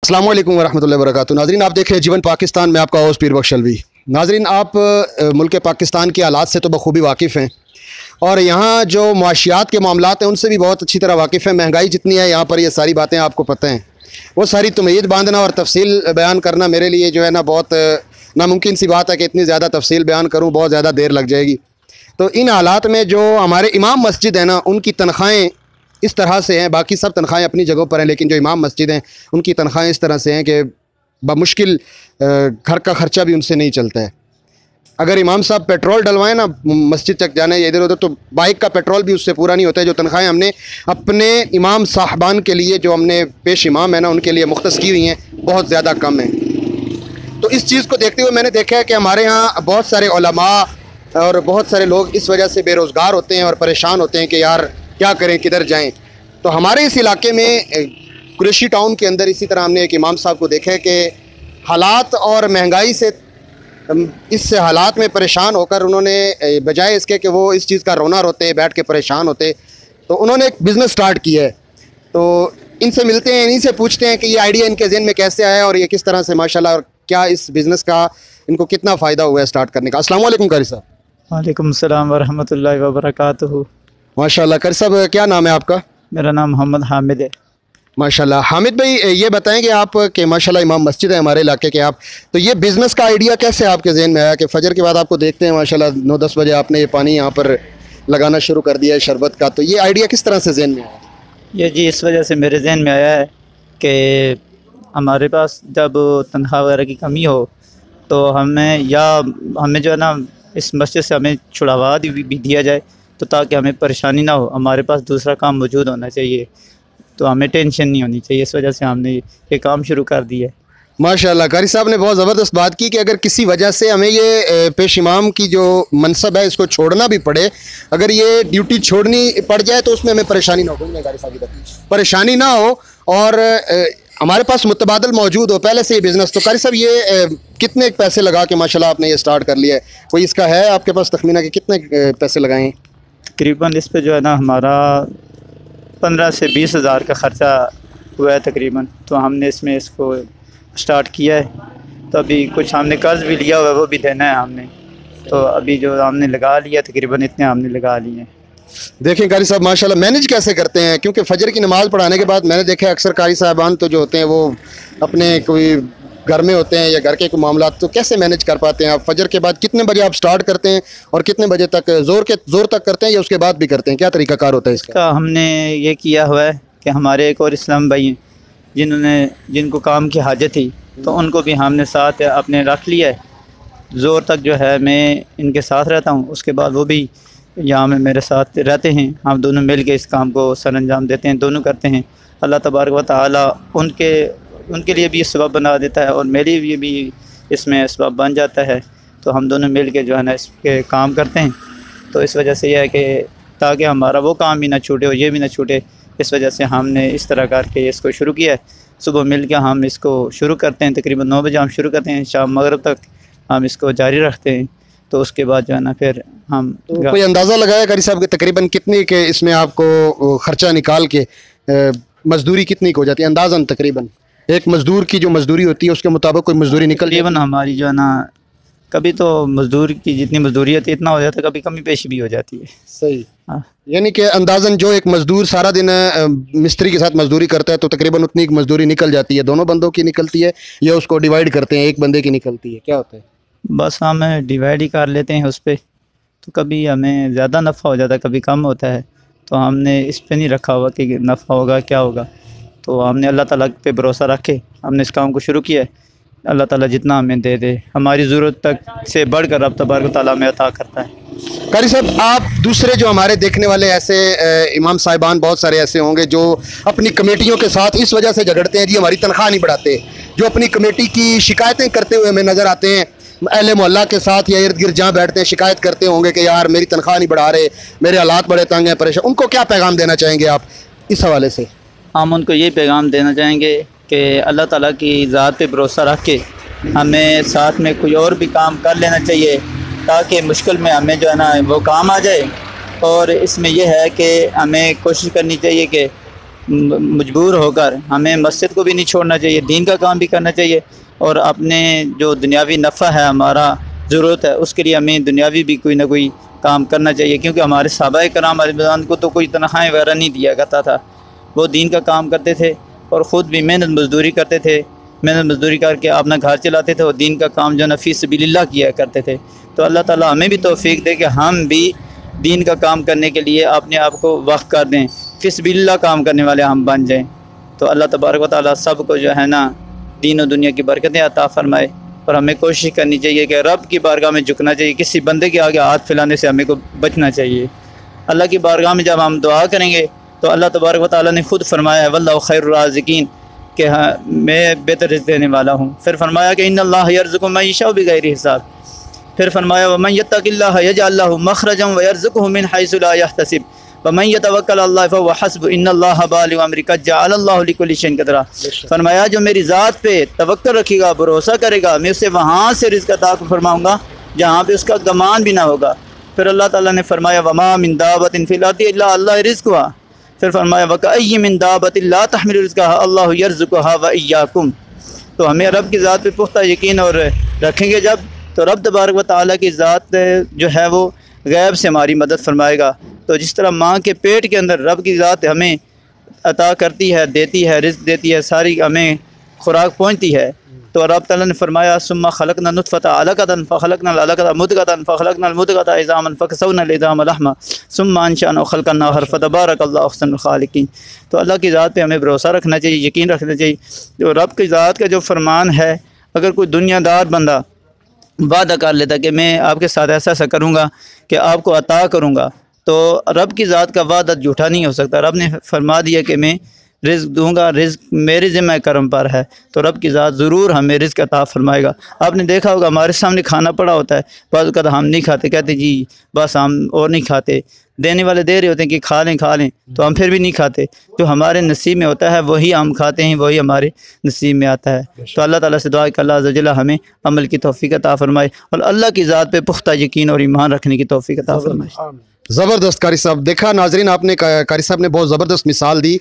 अस्सलाम वालेकुम वरहमतुल्लाहि वबरकातुहू। नाज़रीन, आप देख रहे हैं जीवन पाकिस्तान में, आपका होस्ट पीर बख्श अलवी। नाज़रीन, आप मुल्क पाकिस्तान के हालात से तो बखूबी वाकिफ़ हैं और यहाँ जो मुआशियात के मामलात हैं उनसे भी बहुत अच्छी तरह वाकिफ़ हैं। महंगाई जितनी है यहाँ पर, ये सारी बातें आपको पता हैं। वो सारी तमयीज़ बांधना और तफसील बयान करना मेरे लिए जो है ना बहुत नामुमकिन सी बात है कि इतनी ज़्यादा तफसील बयान करूँ, बहुत ज़्यादा देर लग जाएगी। तो इन हालात में जो हमारे इमाम मस्जिद है ना, उनकी तनख्वाहें इस तरह से हैं। बाकी सब तनख्वाहें अपनी जगहों पर हैं, लेकिन जो इमाम मस्जिद हैं उनकी तनख्वाहें इस तरह से हैं कि बमुश्किल घर का ख़र्चा भी उनसे नहीं चलता है। अगर इमाम साहब पेट्रोल डलवाएं ना मस्जिद तक जाने या इधर उधर, तो बाइक का पेट्रोल भी उससे पूरा नहीं होता है। जो तनख्वाहें हमने अपने इमाम साहबान के लिए, जो हमने पेश इमाम है ना, उनके लिए मुख्तस की हुई हैं, बहुत ज़्यादा कम है। तो इस चीज़ को देखते हुए मैंने देखा है कि हमारे यहाँ बहुत सारे उलमा और बहुत सारे लोग इस वजह से बेरोज़गार होते हैं और परेशान होते हैं कि यार क्या करें, किधर जाएं। तो हमारे इस इलाके में कुरैशी टाउन के अंदर इसी तरह हमने एक इमाम साहब को देखा है कि हालात और महंगाई से, इस हालात में परेशान होकर उन्होंने बजाय इसके कि वो इस चीज़ का रोना रोते, बैठ के परेशान होते, तो उन्होंने एक बिज़नेस स्टार्ट किया है। तो इनसे मिलते हैं, इन्हीं से पूछते हैं कि ये आइडिया इनके ज़हन में कैसे आया और ये किस तरह से माशाल्लाह, और क्या इस बिज़नेस का इनको कितना फ़ायदा हुआ है स्टार्ट करने का। अस्सलाम वालेकुम कारी साहब। वालेकुम सलाम वरहमतुल्लाहि वबरकातुहू। माशाल्लाह। कारी साहब, क्या नाम है आपका? मेरा नाम मोहम्मद हामिद है। माशाल्लाह। हामिद भाई, ये बताएं कि आप के माशाल्लाह इमाम मस्जिद है हमारे इलाके के आप, तो ये बिज़नेस का आइडिया कैसे आपके जहन में आया कि फ़जर के बाद आपको देखते हैं माशाल्लाह 9-10 बजे आपने ये पानी यहाँ पर लगाना शुरू कर दिया है शरबत का, तो ये आइडिया किस तरह से जहन में आया? ये जी इस वजह से मेरे जहन में आया है कि हमारे पास जब तनख्वाह वगैरह की कमी हो तो हमें जो है ना, इस मस्जिद से हमें छुड़ावा भी दिया जाए, तो ताकि हमें परेशानी ना हो। हमारे पास दूसरा काम मौजूद होना चाहिए, तो हमें टेंशन नहीं होनी चाहिए। इस वजह से हमने ये काम शुरू कर दिया है। माशाल्लाह, कारी साहब ने बहुत ज़बरदस्त बात की कि अगर किसी वजह से हमें ये पेश इमाम की जो मनसब है इसको छोड़ना भी पड़े, अगर ये ड्यूटी छोड़नी पड़ जाए तो उसमें हमें परेशानी ना हो, कारी साहब परेशानी ना हो और हमारे पास मुतबादल मौजूद हो पहले से ही बिज़नेस। तो कारी साहब, ये कितने पैसे लगा के माशाल्लाह आपने ये स्टार्ट कर लिया है? कोई इसका है आपके पास तखमीना कि कितने पैसे लगाए हैं? तकरीबन इस पे जो है ना हमारा 15 से 20 हज़ार का ख़र्चा हुआ है तकरीबन। तो हमने इसमें इसको स्टार्ट किया है, तो अभी कुछ हमने कर्ज़ भी लिया हुआ है, वो भी देना है हमने। तो अभी जो हमने लगा लिया तकरीबन इतने हमने लगा लिए हैं। देखें कारी साहब, माशाल्लाह मैनेज कैसे करते हैं? क्योंकि फ़जर की नमाज़ पढ़ाने के बाद मैंने देखा है अक्सर कारी साहबान तो जो होते हैं वो अपने कोई घर में होते हैं या घर के कोई मामला, तो कैसे मैनेज कर पाते हैं आप? फ़जर के बाद कितने बजे आप स्टार्ट करते हैं और कितने बजे तक ज़ोर तक करते हैं या उसके बाद भी करते हैं? क्या तरीक़ाकार होता है इसका? हमने ये किया हुआ है कि हमारे एक और इस्लाम भाई हैं जिनको काम की हाजत थी, तो उनको भी हमने साथ अपने रख लिया है। ज़ोर तक जो है मैं इनके साथ रहता हूँ, उसके बाद वो भी यहाँ में मेरे साथ रहते हैं। हम दोनों मिल के इस काम को सरअंजाम देते हैं, दोनों करते हैं। अल्लाह तबारक व तआला उनके लिए भी सबब बना देता है और मेरे लिए भी इसमें सबब बन जाता है। तो हम दोनों मिल के जो है ना इसके काम करते हैं। तो इस वजह से यह है कि ताकि हमारा वो काम भी ना छूटे और ये भी ना छूटे, इस वजह से हमने इस तरह करके इसको शुरू किया है। सुबह मिल के हम इसको शुरू करते हैं, तकरीबन 9 बजे हम शुरू करते हैं, शाम मगरिब तक हम इसको जारी रखते हैं। तो उसके बाद जो है ना फिर हम कोई अंदाज़ा लगाया कारी साहब कि तकरीबन कितने के इसमें आपको ख़र्चा निकाल के मज़दूरी कितनी हो जाती है अंदाज़न? तकरीबन एक मज़दूर की जो मज़दूरी होती है उसके मुताबिक कोई मज़दूरी निकल तकरीबन हमारी जो है ना, कभी तो मज़दूर की जितनी मज़दूरी होती है इतना हो जाता है, कभी कमी पेशी भी हो जाती है। सही। हाँ, यानी कि अंदाज़न जो एक मज़दूर सारा दिन मिस्त्री के साथ मज़दूरी करता है तो तकरीबन उतनी मज़दूरी निकल जाती है। दोनों बंदों की निकलती है या उसको डिवाइड करते हैं, एक बंदे की निकलती है, क्या होता है? बस हम डिवाइड ही कर लेते हैं उस पर। तो कभी हमें ज़्यादा नफ़ा हो जाता है, कभी कम होता है। तो हमने इस पर नहीं रखा हुआ कि नफ़ा होगा क्या होगा। तो हमने अल्लाह ताला पे भरोसा रख के हमने इस काम को शुरू किया है। अल्लाह ताला जितना हमें दे दे, हमारी ज़रूरत तक से बढ़कर रब तबारक ताला में अता करता है। कारी साहब, आप दूसरे जो हमारे देखने वाले ऐसे इमाम साहिबान बहुत सारे ऐसे होंगे जो अपनी कमेटियों के साथ इस वजह से झगड़ते हैं, जी हमारी तनख्वाह नहीं बढ़ाते, जो अपनी कमेटी की शिकायतें करते हुए हमें नज़र आते हैं। अहले मोहल्ला के साथ या इर्द गिर्द जहाँ बैठते हैं शिकायत करते होंगे कि यार मेरी तनख्वाह नहीं बढ़ा रहे, मेरे हालात बड़े तंग हैं, परेशान। उनको क्या पैगाम देना चाहेंगे आप इस हवाले से? हम उनको ये पैगाम देना चाहेंगे कि अल्लाह ताला की ज़ात पे भरोसा रख के हमें साथ में कोई और भी काम कर लेना चाहिए, ताकि मुश्किल में हमें जो है ना वो काम आ जाए। और इसमें यह है कि हमें कोशिश करनी चाहिए कि मजबूर होकर हमें मस्जिद को भी नहीं छोड़ना चाहिए, दीन का काम भी करना चाहिए, और अपने जो दुनियावी नफ़ा है, हमारा ज़रूरत है, उसके लिए हमें दुनियावी भी कोई ना कोई काम करना चाहिए। क्योंकि हमारे सहाबाए कराम रज़ियल्लाहु को तो कोई तनख़्वाहें वगैरह नहीं दिया करता था, वो दीन का काम करते थे और ख़ुद भी मेहनत मजदूरी करते थे, मेहनत मजदूरी करके अपना घर चलाते थे और दीन का काम जो नफ़ी सबिलिल्लाह किया करते थे। तो अल्लाह ताला हमें भी तौफ़ीक दे कि हम भी दीन का काम करने के लिए अपने आप को वक़्फ़ कर दें, फ़ी सबिलिल्लाह काम करने वाले हम बन जाएँ। तो अल्लाह तबारक व तआला सब को जो है ना दीन और दुनिया की बरकतें अता फ़रमाए, और हमें कोशिश करनी चाहिए कि रब की बारगाह में झुकना चाहिए, किसी बंदे के आगे हाथ फैलाने से हमें को बचना चाहिए। अल्लाह की बारगाह में जब हम दुआ करेंगे तो अल्लाह तबारक व तआला ने खुद फरमाया है वल्लाहु खैरुर राज़िकीन, कि हाँ मैं बेहतर रिज़्क़ देने वाला हूँ। फिर फरमाया कि इन्नल्लाह यर्ज़ुक़ु मन यशाउ बिग़ैरि हिसाब। फिर फरमाया वमन यत्तक़िल्लाह यजअल लहु मख़रजन व यर्ज़ुक़हु मिन हैसु ला यहतसिब वमन यतवक्कल अल्लाह फहुव हस्बुहु इन्नल्लाह बालिग़ु अम्रिही क़द जअलल्लाहु लिकुल्लि शैइन क़दरा। फरमाया जो मेरी ज़ात पे तवक्कुल रखेगा, भरोसा करेगा, मैं उसे वहाँ से रिज़्क़ अता फरमाऊँगा जहाँ पे उसका गमान भी ना होगा। फिर अल्लाह ताला ने फरमाया वमा मिन दाबतिन फ़िल अर्दि इल्ला अल्लाह रिज़्क़ुहा। फिर फरमाया वकअय्यिम मिन दाबतिन ला तहमिलु रिज़्क़हा अल्लाहु यर्ज़ुक़ुहा व इय्याकुम। तो हमें रब की ज़ात पे पुख्ता यकीन और रखेंगे जब, तो रब तबारक व तआला की ज़ात जो है वो गैब से हमारी मदद फरमाएगा। तो जिस तरह माँ के पेट के अंदर रब की ज़ात हमें अता करती है, देती है, रिज़्क़ देती है, सारी हमें खुराक पहुँचती है। तो रब तआला ने फरमाया सुम्मा खलक़ना नुत्फ़ता अलक़तन फ़खलक़ना अलक़ता मुदग़तन फ़खलक़ना मुदग़ता इज़ामन फ़कसवना इज़ाम लहमा सुम्मा अंशअना ख़ल्क़न आख़र फ़तबारकल्लाहु अहसनुल ख़ालिक़ीन। तो अल्लाह की ज़ात पे हमें भरोसा रखना चाहिए, यकीन रखना चाहिए। जो रब की ज़ात का जो फरमान है, अगर कोई दुनियादार बंदा वादा कर लेता कि मैं आपके साथ ऐसा ऐसा करूँगा कि आपको अता करूँगा, तो रब की ज़ात का वादा झूठा नहीं हो सकता। रब ने फरमा दिया कि मैं रिज़्क़ दूँगा, रिज़्क़ मेरे ज़िम्मे करम पर है, तो रब की ज़ात ज़रूर हमें रिज़्क़ अता फरमाएगा। आपने देखा होगा हमारे सामने खाना पड़ा होता है, बाज़ वक़्त हम नहीं खाते, कहते जी बस हम और नहीं खाते, देने वाले दे रहे होते हैं कि खा लें, तो हम फिर भी नहीं खाते। जो हमारे नसीब में होता है वही हम खाते हैं, वही हमारे नसीब में आता है। तो अल्लाह ताला से दुआ है कि अल्लाह अज़्ज़ा वजल्ल हमें अमल की तौफ़ीक़ अता फ़रमाए और अल्लाह की ज़ात पे पुख्ता यकीन और ईमान रखने की तौफ़ीक़ अता फ़रमाए। ज़बरदस्त कारी साहब। देखा नाजरीन, आपने कारी साहब ने बहुत ज़बरदस्त मिसाल दी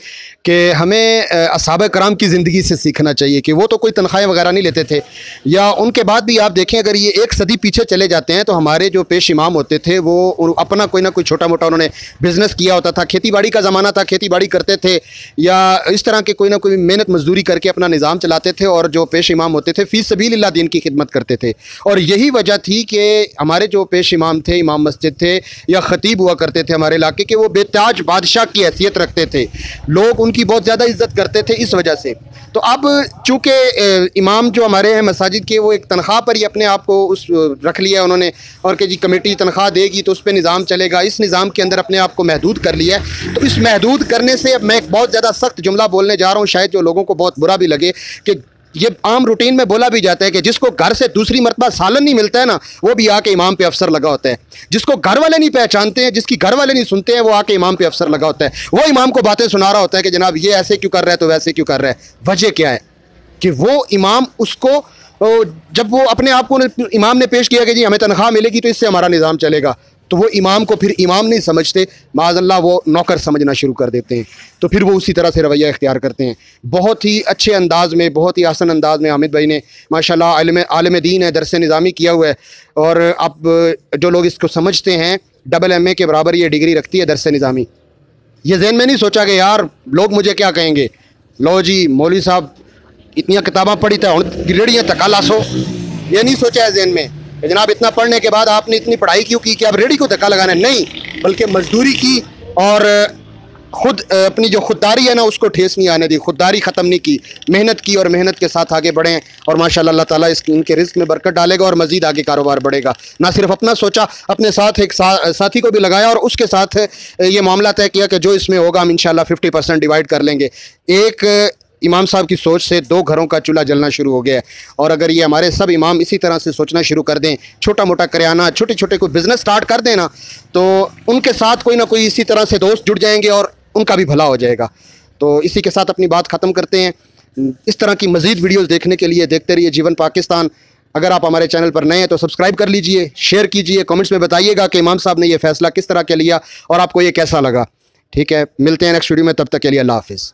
कि हमें असहाबा कराम की ज़िंदगी से सीखना चाहिए कि वो तो कोई तनख्वाहें वगैरह नहीं लेते थे, या उनके बाद भी आप देखें अगर ये एक सदी पीछे चले जाते हैं तो हमारे जो पेश इमाम होते थे वो अपना कोई ना कोई छोटा मोटा उन्होंने बिज़नेस किया होता था, खेती बाड़ी का ज़माना था, खेती बाड़ी करते थे या इस तरह के कोई ना कोई मेहनत मजदूरी करके अपना निज़ाम चलाते थे, और जो पेश इमाम होते थे फ़ी सबीलिल्लाह दीन की खिदमत करते थे। और यही वजह थी कि हमारे जो पेश इमाम थे, इमाम मस्जिद थे या ख़तीब हुआ करते थे हमारे इलाके के, वो बेताज बादशाह की हैसियत रखते थे, लोग उनकी बहुत ज़्यादा इज्जत करते थे इस वजह से। तो अब चूँकि इमाम जो हमारे हैं मसाजिद के, वो एक तनख्वाह पर ही अपने आप को उस रख लिया उन्होंने, और कि जी कमेटी तनख्वाह देगी तो उस पर निज़ाम चलेगा, इस निज़ाम के अंदर अपने आप को महदूद कर लिया है। तो इस महदूद करने से अब मैं एक बहुत ज़्यादा सख्त जुमला बोलने जा रहा हूँ, शायद जो लोगों को बहुत बुरा भी लगे, कि ये आम रूटीन में बोला भी जाता है कि जिसको घर से दूसरी मरतबा सालन नहीं मिलता है ना, वो भी आके इमाम पे अफसर लगा होता है। जिसको घर वाले नहीं पहचानते हैं, जिसकी घर वाले नहीं सुनते हैं, वो आके इमाम पे अफसर लगा होता है। वो इमाम को बातें सुना रहा होता है कि जनाब ये ऐसे क्यों कर रहा है, तो वैसे क्यों कर रहा है। वजह क्या है कि वो इमाम उसको, जब वो अपने आप को इमाम ने पेश किया कि जी हमें तनख्वाह मिलेगी तो इससे हमारा निज़ाम चलेगा, तो वो इमाम को फिर इमाम नहीं समझते, माज़अल्लाह वो नौकर समझना शुरू कर देते हैं। तो फिर वो उसी तरह से रवैया इख्तियार करते हैं। बहुत ही अच्छे अंदाज़ में, बहुत ही आसान अंदाज़ में हामिद भाई ने माशाल्लाह आलिम दीन है, दरस निज़ामी किया हुआ है, और अब जो लोग इसको समझते हैं MA के बराबर ये डिग्री रखती है दरस निज़ामी। ये ज़हन में नहीं सोचा कि यार लोग मुझे क्या कहेंगे, लो जी मौलवी साहब इतनी किताबें पढ़ी था रेड़ियाँ तका लासो, ये नहीं सोचा है ज़हन में जनाब इतना पढ़ने के बाद आपने इतनी पढ़ाई क्यों की कि आप रेडी को धक्का लगाना है, नहीं, बल्कि मजदूरी की और खुद अपनी जो खुददारी है ना उसको ठेस नहीं आने दी, खुददारी ख़त्म नहीं की, मेहनत की और मेहनत के साथ आगे बढ़ें, और माशाल्लाह अल्लाह ताला इनके रिज़्क़ में बरकत डालेगा और मज़ीद आगे कारोबार बढ़ेगा। ना सिर्फ अपना सोचा, अपने साथ एक साथी को भी लगाया और उसके साथ ये मामला तय किया कि जो इसमें होगा हम इंशाल्लाह 50% डिवाइड कर लेंगे। एक इमाम साहब की सोच से 2 घरों का चूल्हा जलना शुरू हो गया है, और अगर ये हमारे सब इमाम इसी तरह से सोचना शुरू कर दें, छोटा मोटा करियाना, छोटे छोटे कोई बिज़नेस स्टार्ट कर दें ना, तो उनके साथ कोई ना कोई इसी तरह से दोस्त जुड़ जाएंगे और उनका भी भला हो जाएगा। तो इसी के साथ अपनी बात ख़त्म करते हैं। इस तरह की मज़ीद वीडियोज़ देखने के लिए देखते रहिए जीवन पाकिस्तान। अगर आप हमारे चैनल पर नए हैं तो सब्सक्राइब कर लीजिए, शेयर कीजिए, कमेंट्स में बताइएगा कि इमाम साहब ने यह फ़ैसला किस तरह के लिया और आपको ये कैसा लगा। ठीक है, मिलते हैं नेक्स्ट वीडियो में, तब तक के लिए अल्लाह हाफ़िज़।